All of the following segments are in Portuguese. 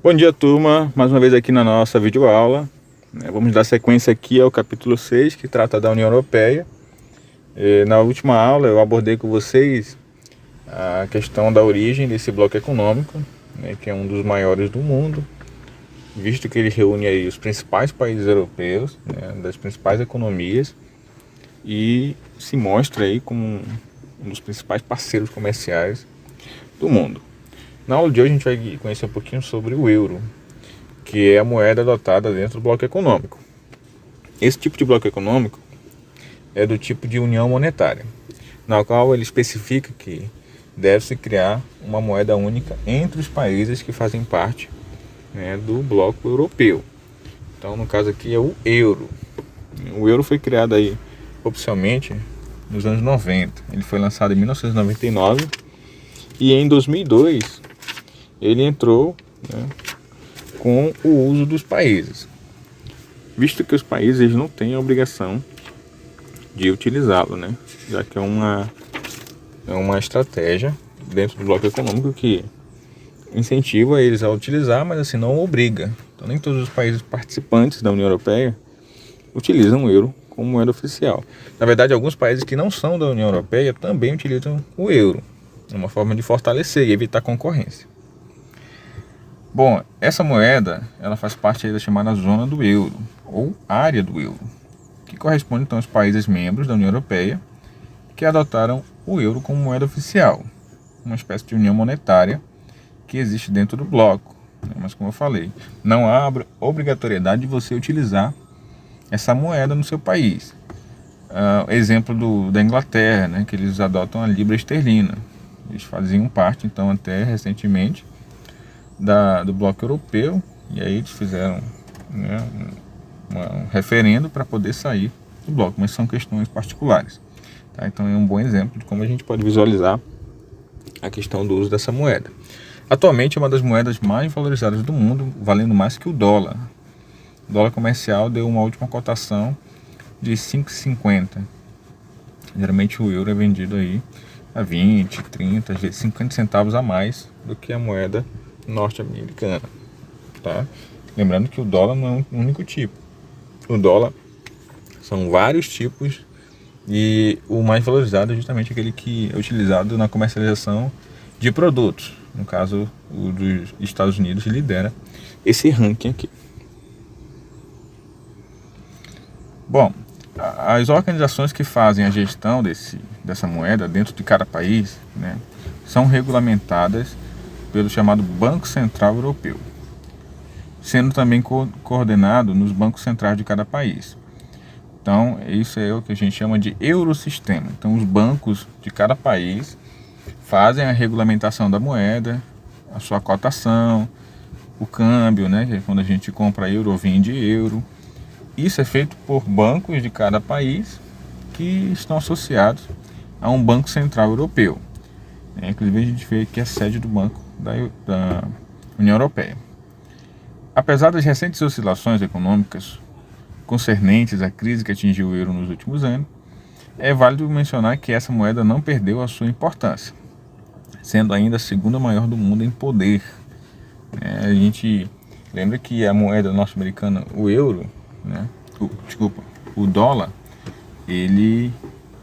Bom dia, turma, mais uma vez aqui na nossa videoaula. Vamos dar sequência aqui ao capítulo 6, que trata da União Europeia. Na última aula eu abordei com vocês a questão da origem desse bloco econômico, que é um dos maiores do mundo, visto que ele reúne aí os principais países europeus, das principais economias, e se mostra aí como um dos principais parceiros comerciais do mundo. Na aula de hoje a gente vai conhecer um pouquinho sobre o euro, que é a moeda adotada dentro do bloco econômico. Esse tipo de bloco econômico é do tipo de união monetária, na qual ele especifica que deve-se criar uma moeda única entre os países que fazem parte do bloco europeu. Então, no caso aqui é o euro. O euro foi criado aí oficialmente nos anos 90. Ele foi lançado em 1999 e em 2002 ele entrou com o uso dos países, visto que os países não têm a obrigação de utilizá-lo, já que é uma estratégia dentro do bloco econômico que incentiva eles a utilizar, mas assim não obriga. Então nem todos os países participantes da União Europeia utilizam o euro como moeda oficial. Na verdade, alguns países que não são da União Europeia também utilizam o euro, uma forma de fortalecer e evitar concorrência. Bom, essa moeda ela faz parte aí da chamada zona do euro, ou área do euro, que corresponde então aos países membros da União Europeia que adotaram o euro como moeda oficial, uma espécie de união monetária que existe dentro do bloco. Mas como eu falei, não há obrigatoriedade de você utilizar essa moeda no seu país. Exemplo da Inglaterra, que eles adotam a libra esterlina. Eles faziam parte então até recentemente do bloco europeu, e aí eles fizeram um referendo para poder sair do bloco, mas são questões particulares, tá? Então é um bom exemplo de como a gente pode visualizar a questão do uso dessa moeda. Atualmente é uma das moedas mais valorizadas do mundo, valendo mais que o dólar. O dólar comercial deu uma última cotação de 5,50. Geralmente o euro é vendido aí a 20, 30, às vezes 50 centavos a mais do que a moeda norte-americana, tá? Lembrando que o dólar não é um único tipo. O dólar são vários tipos e o mais valorizado é justamente aquele que é utilizado na comercialização de produtos. No caso, o dos Estados Unidos lidera esse ranking aqui. Bom, as organizações que fazem a gestão dessa moeda dentro de cada país, são regulamentadas pelo chamado Banco Central Europeu, sendo também coordenado nos bancos centrais de cada país. Então, isso é o que a gente chama de Eurosistema. Então, os bancos de cada país fazem a regulamentação da moeda, a sua cotação, o câmbio, que é quando a gente compra euro ou vende euro. Isso é feito por bancos de cada país que estão associados a um Banco Central Europeu. Inclusive, a gente vê aqui a sede do Banco da União Europeia. Apesar das recentes oscilações econômicas concernentes à crise que atingiu o euro nos últimos anos, é válido mencionar que essa moeda não perdeu a sua importância, sendo ainda a segunda maior do mundo em poder. A gente lembra que a moeda norte-americana, o euro, o dólar, ele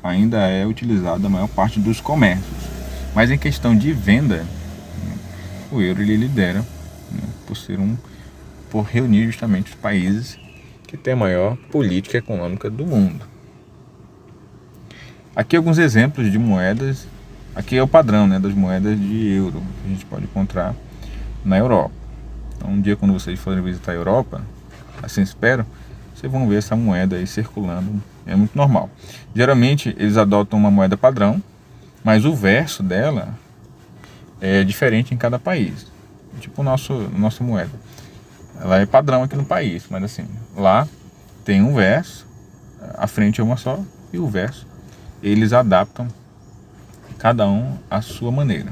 ainda é utilizado na maior parte dos comércios. Mas em questão de venda, o euro ele lidera, por reunir justamente os países que têm a maior política econômica do mundo. Aqui alguns exemplos de moedas. Aqui é o padrão das moedas de euro que a gente pode encontrar na Europa. Então, um dia quando vocês forem visitar a Europa, assim espero, vocês vão ver essa moeda aí circulando. É muito normal. Geralmente eles adotam uma moeda padrão, mas o verso dela é diferente em cada país. Tipo nossa moeda. Ela é padrão aqui no país, mas assim, lá tem um verso, a frente é uma só, e o verso eles adaptam cada um à sua maneira.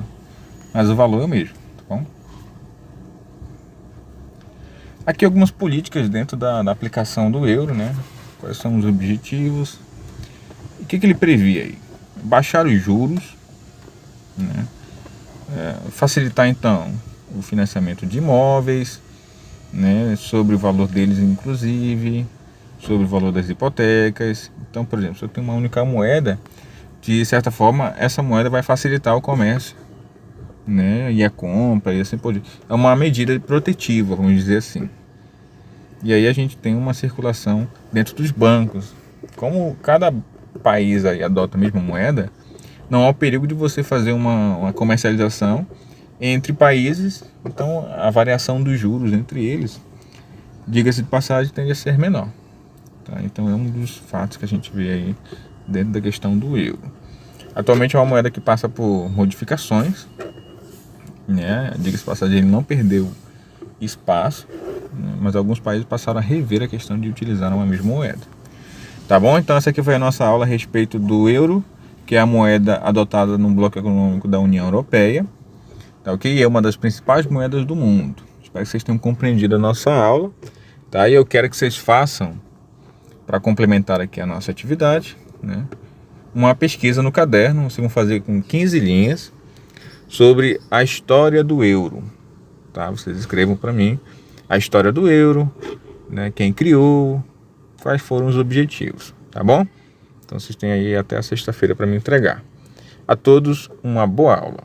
Mas o valor é o mesmo, tá bom? Aqui algumas políticas dentro da aplicação do euro, Quais são os objetivos? O que ele previa aí? Baixar os juros, facilitar então o financiamento de imóveis, né, sobre o valor deles inclusive, sobre o valor das hipotecas. Então, por exemplo, se eu tenho uma única moeda, de certa forma essa moeda vai facilitar o comércio, né, e a compra e assim por diante. É uma medida protetiva, vamos dizer assim. E aí a gente tem uma circulação dentro dos bancos. Como cada país aí adota a mesma moeda, não há o perigo de você fazer uma comercialização entre países. Então a variação dos juros entre eles, diga-se de passagem, tende a ser menor, tá? Então é um dos fatos que a gente vê aí dentro da questão do euro. Atualmente é uma moeda que passa por modificações, né? Diga-se de passagem, ele não perdeu espaço, né? Mas alguns países passaram a rever a questão de utilizar uma mesma moeda. Tá bom? Então essa aqui foi a nossa aula a respeito do euro, que é a moeda adotada no bloco econômico da União Europeia, tá ok? É uma das principais moedas do mundo. Espero que vocês tenham compreendido a nossa aula, tá? E eu quero que vocês façam, para complementar aqui a nossa atividade, né, uma pesquisa no caderno. Vocês vão fazer com 15 linhas sobre a história do euro, tá? Vocês escrevam para mim a história do euro, né, quem criou, quais foram os objetivos, tá bom? Então vocês têm aí até a sexta-feira para me entregar. A todos, uma boa aula.